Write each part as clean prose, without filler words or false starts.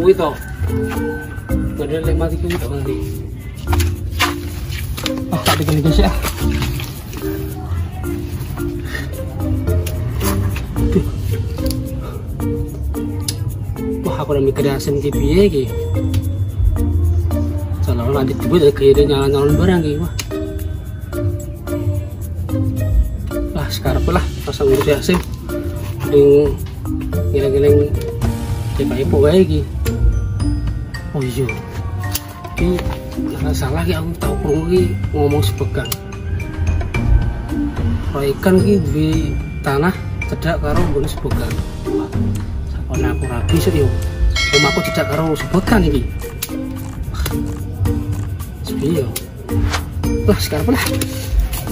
kuwi to. Padahal lek mati kuwi to nanti. Ah, tak bikin guys ya. Wah, aku udah mikir asem ki piye iki. Salah lanjut tiba dari kaya nyala-nyalon barang ki. Wah, sekarang lah pasang ngurus asem. Yang giling-giling kayak ibu kayak gini. Oh iya, ini nggak salah ya, aku tahu kurung ini ngomong sepekan. Ikan ini di tanah cedak karo ngomong sepekan. Karena aku rapi sih yo, aku cedak karo sepekan ini. Sepi yo. Lah sekarang lah,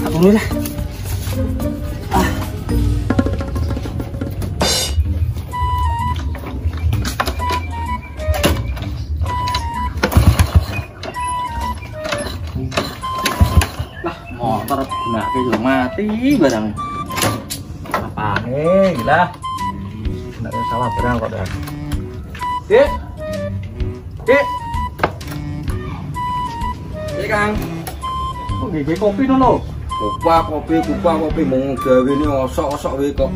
aku mulai lah. Motor gunake yo mati barang. Apane gila. Nek salah barang kok dah. Dik. Dik. Dik Kang. Kok ngene kopi nono? Kopi mung gawene osok-osok wae kok.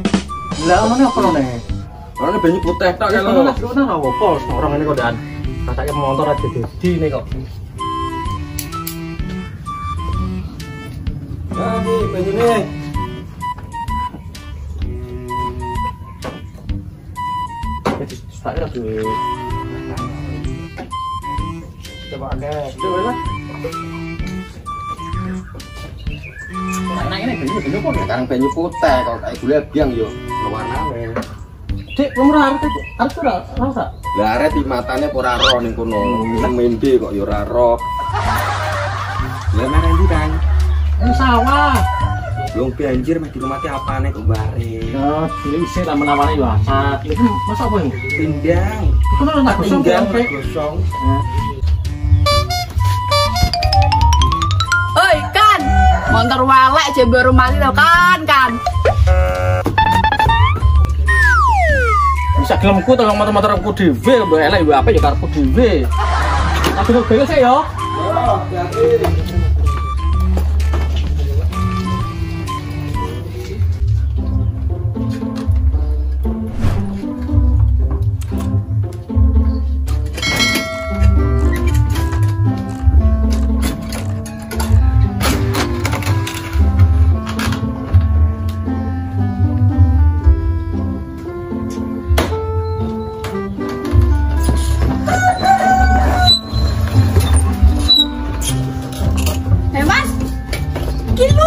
Lah ngene apa none? Ora banyu putih tok lho. Ora apa-apa, orang ini kok dan. Katake motor aja dadi kok. Ah, ini banyunya. Saya tuh. Coba ada. Coba lah. Nah, ini banyu kok sekarang banyu putih kalau kayak gula biang yo. Warnane. Dik, nomor arep ora rasa. Lah arep di matane ora ro ning kono. Nang mende kok yo ora ro. Lah mana ndi, Kang? Ini sawah. Belum banjir mah di rumah ki apane kok bare. Oh, ini isih tak menawane yo asat. Iki masa apa ini? Pindang. Iku ora tak gosong gosong. Oi, Kan. Motor walek je baru mati to, Kan. Bisa gelemku to motor-motor aku dhewe mbok elek yo apa yo karepku dhewe. Aku kok beres ya yo. Oh, hati-hati.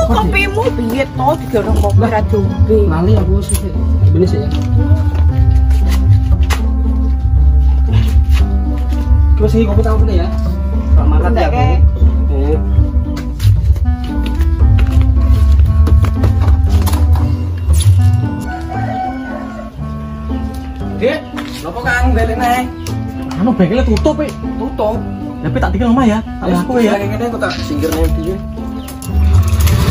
Kopimu piye to digorong kopi ra dombe. Lali aku sih. Bener sih ya. Terus ini kopi tahu ya? Kalau makan ya aku. Dik, nopo Kang belene? Anu bengkelnya tutup, Pak. Tutup. Tapi tak tinggal omah ya. Tak aku ya. Ngene aku tak singkirne iki.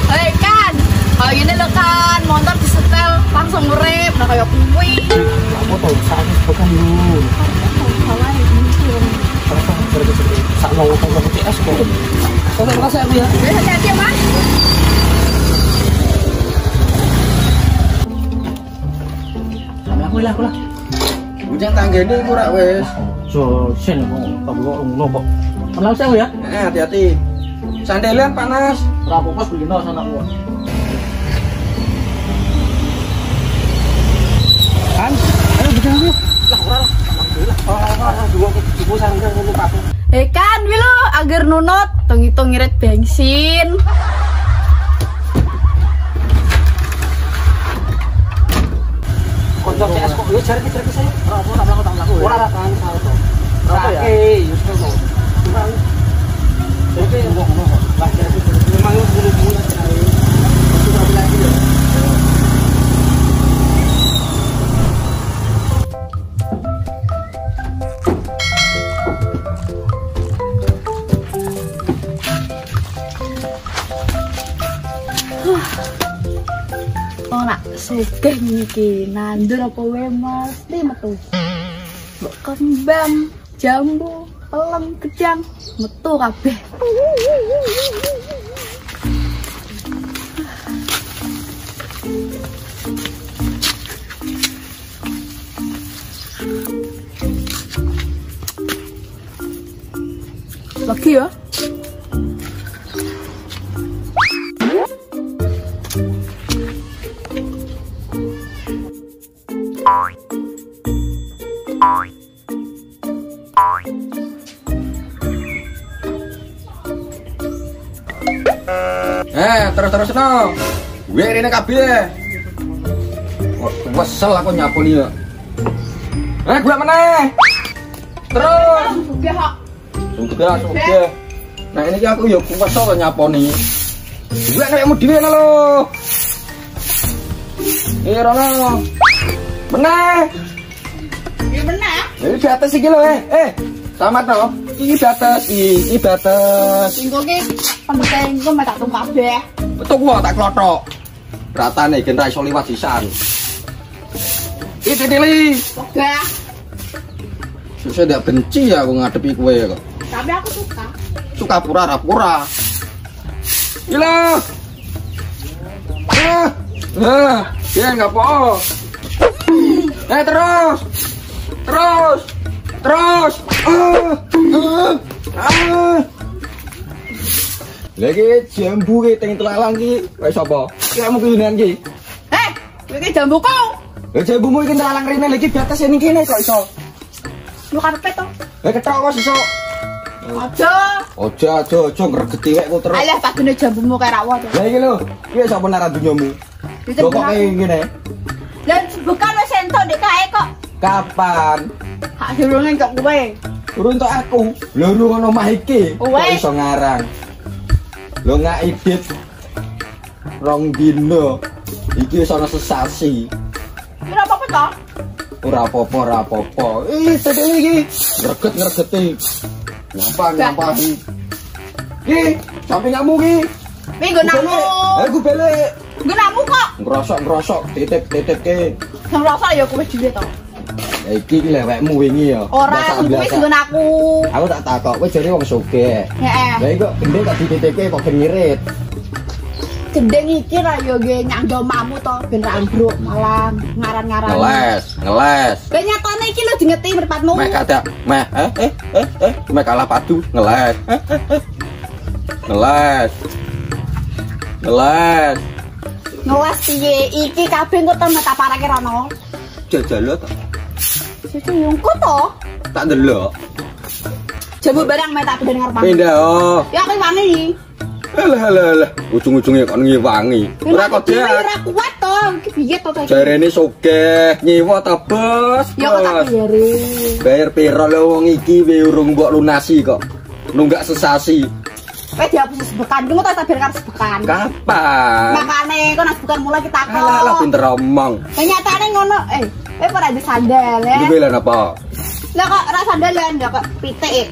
Hei Kan, kalau gini lo Kan, motor disetel langsung ngerep, nah kayak kuwi. Aku tahu saat bukan lu. Salah ini. Sak mau ngomong ke PS kok. Terima kasih aku ya. Hati-hati ya Mas. Aku lah. Ujang tanggane iku rak wis. Jo, sen kok tak ngono kok. Malah saya ya. Hati-hati. Sandelan panas. Ora apa-apa kulino sana ku. Kan, ayo bikin dulu. Lah ora lah. Alhamdulillah. Ora dua ibu sandelan ngono Pak. Kan, wilo agar nunut tong-tong ngirit bensin. Kocok CS kok yo cari saya. Ora apa tak mlaku. Ora kan salah to. Ora ya. Yus kok. Oke, ngono. Lah jadi memang yo bulu-bulu aja. Sudah lagi ya. Oh nak sugih iki nandur apa wae mesti metu. Mbok kembang jambu, pelem, gedang, metu kabeh. Lagi ya. Terus no. Gue ini kabeh. Kesel aku nyaponi ya. Gue meneh. Terus. Sudah. Nah ini aku ya kesel nyaponi. Gue nek mau dhewe lho. Rono. Meneh. Iki meneh. Ini batas iki lho Selamat no. Iki batas. Engko ki penting engko mek tak tung kabeh. Betul gua tak klothok. Ratane gen ra iso liwat sisan. Iki tili. Oke. Susah ndak benci ya aku ngadepi kowe kok. Tapi aku suka. Suka pura-pura. Gila. Ya enggak apa. Terus. Lagi jambu ki teng telalang ki wis apa? Kamu kilinan ki. Iki jambu kau. Lah jambumu iki telalang rene lagi batas ning kene kok iso. Lu karepet to. Ketok kok iso. Aja ngregeti wekku terus. Alah pagene jambumu kaya rawa to. Lah iki lho, iki sapa nara dunyamu? Kok kaya ngene? Lah bukan wis entuk ndek kae kok. Kapan? Hak durunge kok kowe. Urung tok aku. Lho urung ono omah iki. Kok iso ngarang? Lho ngak idit. Rong dino. Iki wis ana sesasi. Ora apa-apa to? Ora apa-apa. Tadi iki ngreget-ngregeti. Nyampah-nyampahi. Ki, sampingamu ki. Minggu namu. Aku balik. Nggo namu kok. Ngrosok, titip ki. Sing rasa ya kowe dhewe to. Iki ki lewekmu wingi ya. Ora, kuwi nggon aku. Aku tak takok, kowe jare wong sugih. Heeh. Lah iki kok gendeng tak dititipke kok gengirit. Gendeng iki ra yo ge nyangga mamu to ben ra ambruk malah ngaran-ngaran. Ngeles. Ben nyatane iki lho dingeti mripatmu. Mek kadak, mek kalah padu ngeles. Ngeles piye? Iki kabeh engko temen tak parake rono. Jajal to. Sing nyungku to. Tak ndelok. Jambu barang mek tak ben ngarep. Pindah oh. Ya aku wani. Alah. Ujung-ujungnya kok ngiwangi. Ora kok dia. Ora kuat to. Iki piye to saiki? Jarene sugih, nyewa ta, Bos? Ya kok tak bayare. Bayar piro lho wong iki urung mbok lunasi kok. Nunggak sesasi. Kowe dihapus sebekan, ku tak bayar karo sebekan. Kapan? Makane kok nak sebekan mulai kita kok. Alah pinter omong. Kenyataane ngono, kowe ora di sandal ya. Iki lan apa? Lah kok ora sandalan, ya kok pitik.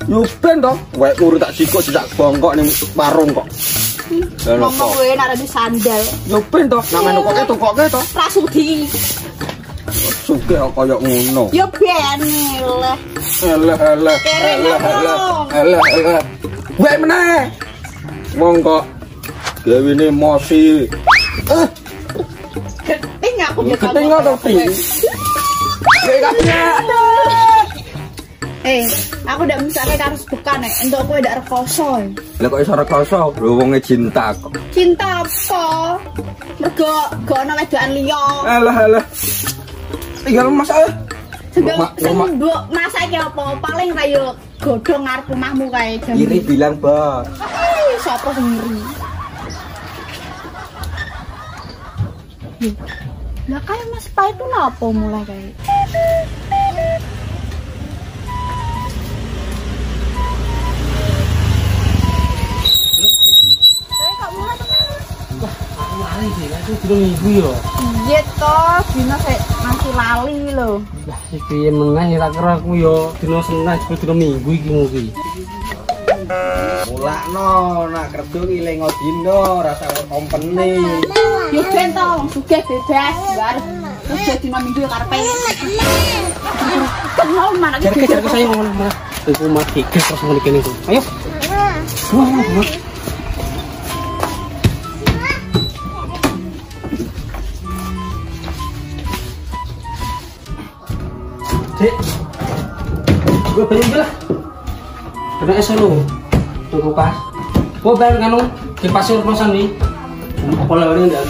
Nyupen to, wek urut tak sikok sak bongkok ning warung kok. Lah Ngomong napa? kowe nek ora di sandal. Nyupen to, nang tukoke to. Ra sudi. Sugih kok koyo ngono. Ya ben lah. Alah. Wek meneh. Wong kok gawene emosi. Keting aku ya. Keting to pi. Wek kabeh. Aku ndak misake karo sebekan entuk kowe ndak rekoso. Lah kok iso rekoso? Lho wonge cinta kok. Cinta apa? Mergo gak ana wedokan liya. Alah. Tinggal masalah. Mbok masake apa? Paling ra yo godhong ngarep omahmu kae jam. Iri bilang, Bos. Sopo sing iri? Lah kae Mas Pai itu napa mulai kae? Dino minggu ya. Iya toh, dino sik masih lali lho. Lah iki meneh tak kira aku ya dino Senin jebul dino Minggu iki mungkin. Mulakno nak kerja ki lengo dino rasa kompeni. Yo ben to wong sugih bebas, bar Terus jadi minggu ya karepe. Kenal mana Jarke saya ngomong Mas. Iku mati terus ngene kene itu. Ayo. Wah. Dek. Gue pengen lah. Kena es lu. Tunggu pas. Gue pengen kanu di pasir kosan nih. Apa lagi ndak?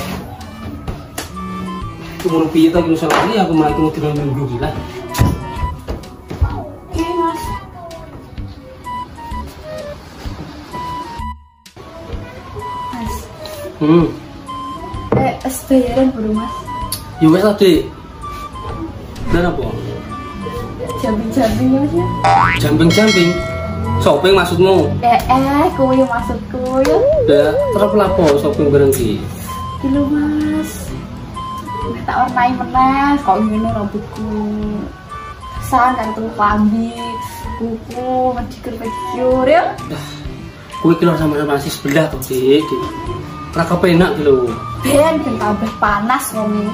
Umur piye ta iki salahane aku malah mau tidur minggu gila. Oke, Mas. Mas. Es bayaran baru, Mas. Ya wes tadi. Dan apa? Jamping-jamping ya, Mas ya. Jamping-jamping. Shopping maksudmu? Kowe maksudku ya. Udah, terus lapo shopping bareng ki? Iki lho, Mas. Tak warnai menes, kok ngene rambutku. San karo klambi, kuku, manicure pedicure ya. Kowe ki lho sama masih sebelah to, Dik. Ora kepenak ki lho. Ben tambah panas wonge.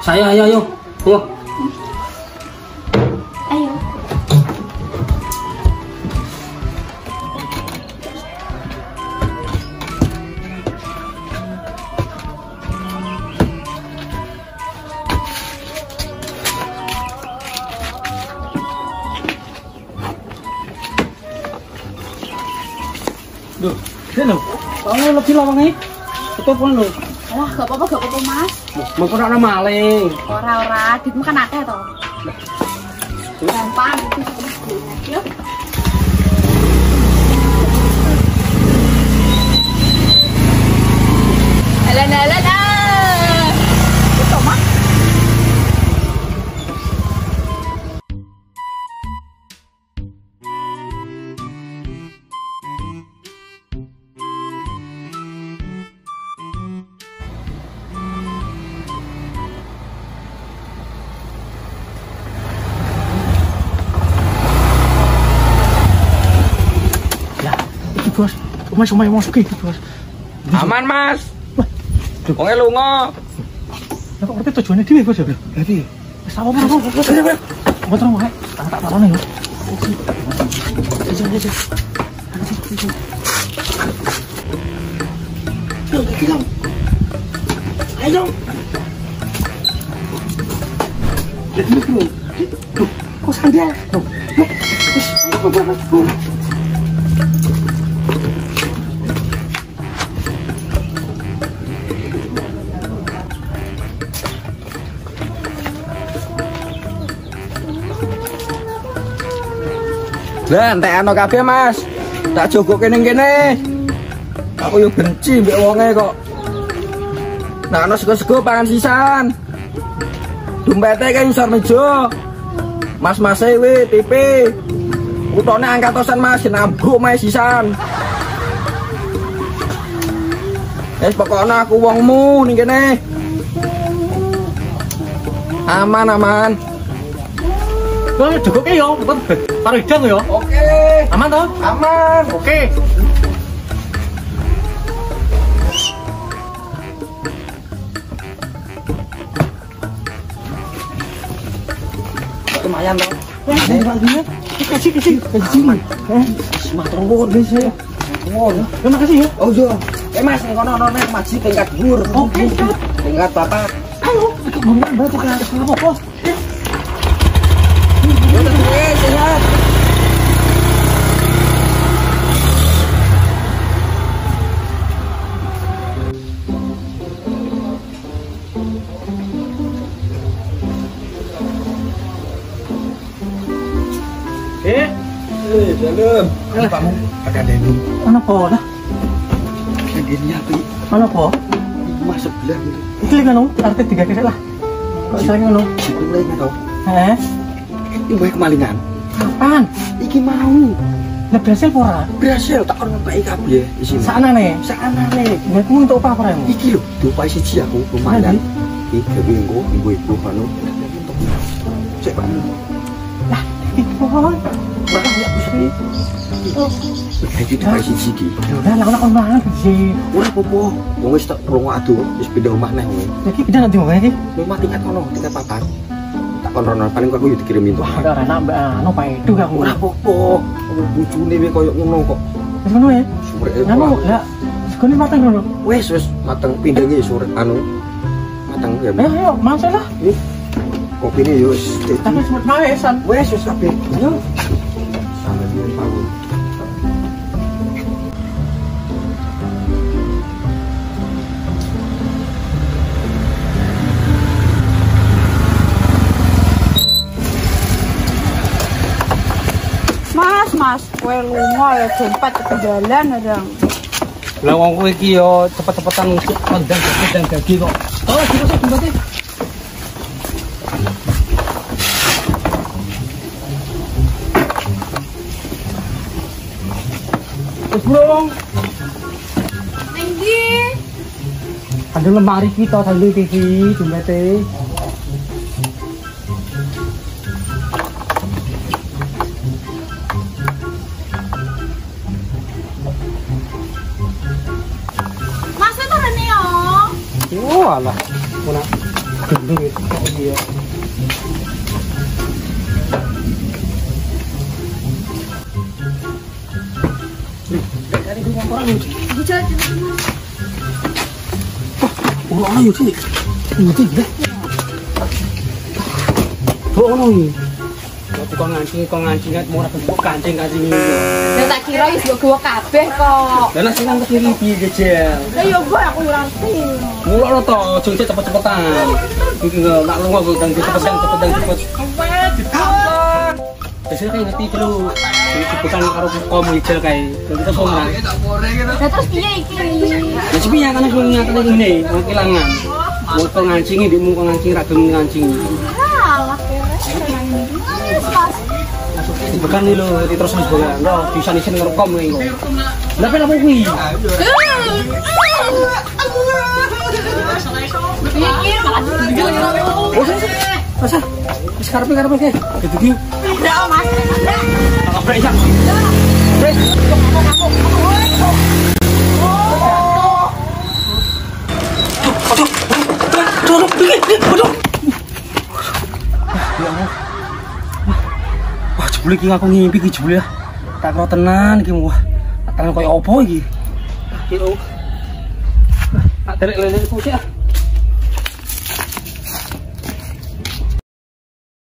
Saya ayo. Ayo. Ayo. Duh, lho. Kamu lagi lawangnya. Betul pun lho. Alah, gak apa-apa, Mas. Mau ora maling. Ora, ditmu kan akeh to. Gampang itu. Yuk. Alah. Itu mah. Bos, Mas masuk iki, Bos. Aman, Mas. Wong lunga. Lah kok ngerti tujuane dhewe, Bos ya? Lah piye? Wis apa Bos? Motor wae. Tak tarone yo. Ayo. Kok sandal? Lah entek ana kabeh, Mas. Tak jogoke ning kene. Aku yo benci mbek wonge kok. Nah, ana sego-sego pangan sisan. Dompete kan isor meja. Mas-mas we TV. Utone angkatosan Mas, nambuk mae sisan. Wis pokoknya aku wongmu ning kene. Aman. Wah, jogoke yo, karo idang yo. Oke. Aman toh? Aman. Oke. Lumayan toh. Kasih. Matur nuwun nih saya. Nuwun. Terima kasih ya. Oh iya. Mas, ning kono nek maji tingkat dhuwur. Oke, siap. Tingkat bapak. Ayo, ngomong bae kok apa, Bos. Yo tetep sehat. Dalam. Bapakmu ada dendung. Mana po dah? Dendungnya apa? Mana po? Rumah sebelah gitu. Iki kan arti 3 kali lah. Kok sering ngono? Itu mulai nggak tahu. Ini baik kemalingan. Kapan? Iki mau. Lah berhasil ora? Berhasil tak ono Pak IKB di sini. Saknane. Saknane. Nek ku untuk apa ora? Iki lho, dupai siji aku lumayan. Iki minggu ibu-ibu anu. Cek Pak. Lah, iki po. Ora ya Gusti. Iki dikasih siji iki. Udah lah banget sih. Ora apa-apa. Wong wis tak krungu adu, wis pindah omah neh wong. Iki pindah nanti mau iki. Memang tingkat kono, tingkat papat. Tak kon rono paling aku yo dikirimin tuh. Ada ora nambah anu Pak Edu aku. Ora apa-apa. Bojone kowe koyo ngono kok. Wis ngono ya. Sore Anu lah. Sekone mateng ngono. wis mateng pindah iki sore anu. Mateng ya. Ayo, masuk lah. Nih. Kopine yo wis. Tapi semut mawesan. Wis kabeh. Yo. Sampai biyen pawon. Mas, kowe lunga ya dompet ketinggalan orang. Lah wong kowe iki yo cepet-cepetan kondang dagi kok. Oh, dikasih dompete. Wis bro. Tinggi. Ada lemari kita sambil TV dompete. Mas itu rene yo. Oh alah, mana gendeng itu dia. Dari dua orang ini. Dijak. Oh, ayo sini. Ini deh. Oh, ini. Tukang ngancing kan mau dapat kancing ini. Ya tak kira wis mbok gowo kabeh kok. Lah nek sing kiri piye gejel. Lah yo gua aku ora ngerti. Mulakno to, aja cepet-cepetan. Iki nak lunga kok kan cepet. Biasanya kayak ngerti dulu. Bukan karo kom hijau kayak kita somra. Lah terus piye iki? Ya sepiye kan aku ngene ngene, mau kelangan. Mau pengancingi di muka ngancing ra gelem ngancingi. Alah kere. Bukan nih lo, terus nih bola. Lo bisa nih ngerekam nih. Kenapa apa kuwi? Iki Masa? Sekarang kayak gitu gitu. Ndak Mas. Apa break? Break. Wah, jebule iki aku ngimpi iki jebule ya. Tak kira tenan iki wah. Tenan koyo opo iki? Iki lho. Tak derek lele ku sih ah.